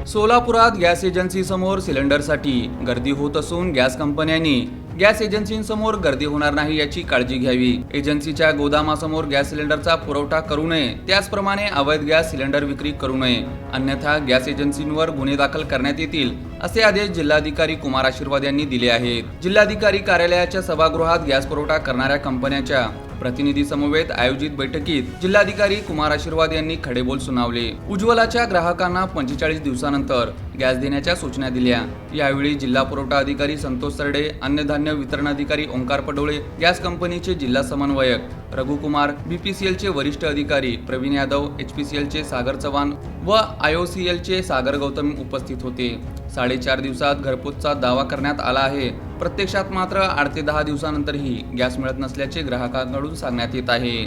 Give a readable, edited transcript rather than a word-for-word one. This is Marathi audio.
सोलापुरात गॅस एजन्सीसमोर सिलेंडरसाठी गर्दी होत असून गॅस कंपन्यांनी गॅस एजन्सींसमोर गर्दी होणार नाही याची काळजी घ्यावी। एजन्सीच्या गोदामासमोर गॅस सिलेंडरचा पुरवठा करू नये, त्याचप्रमाणे अवैध गॅस सिलेंडर विक्री करू नये, अन्यथा गॅस एजन्सींवर गुन्हे दाखल करण्यात येतील, असे आदेश जिल्हाधिकारी कुमार आशीर्वाद यांनी दिले आहेत। जिल्हाधिकारी कार्यालयाच्या सभागृहात गॅस पुरवठा करणाऱ्या कंपन्यांच्या प्रतिनिधी समवेत आयोजित बैठकीत जिल्हाधिकारी कुमार आशीर्वाद यांनी खडेबोल सुनावले। उज्ज्वलाच्या ग्राहकांना 45 दिवसानंतर गॅस देण्याच्या सूचना दिल्या। यावेळी जिल्हा पुरवठा अधिकारी संतोष सरडे, अन्नधान्य वितरण अधिकारी ओंकार पडोळे, गॅस कंपनीचे जिल्हा समन्वयक रघुकुमार, बीपीसीएलचे वरिष्ठ अधिकारी प्रवीण यादव, एचपीसीएलचे सागर चव्हाण व आयओसीएलचे सागर गौतम उपस्थित होते। 4.5 दिवसात घरपोचचा दावा करण्यात आला आहे, प्रत्यक्षात मात्र 8 ते 10 दिवसानंतरही गॅस मिळत नसल्याचे ग्राहकांकडून सांगण्यात येत आहे।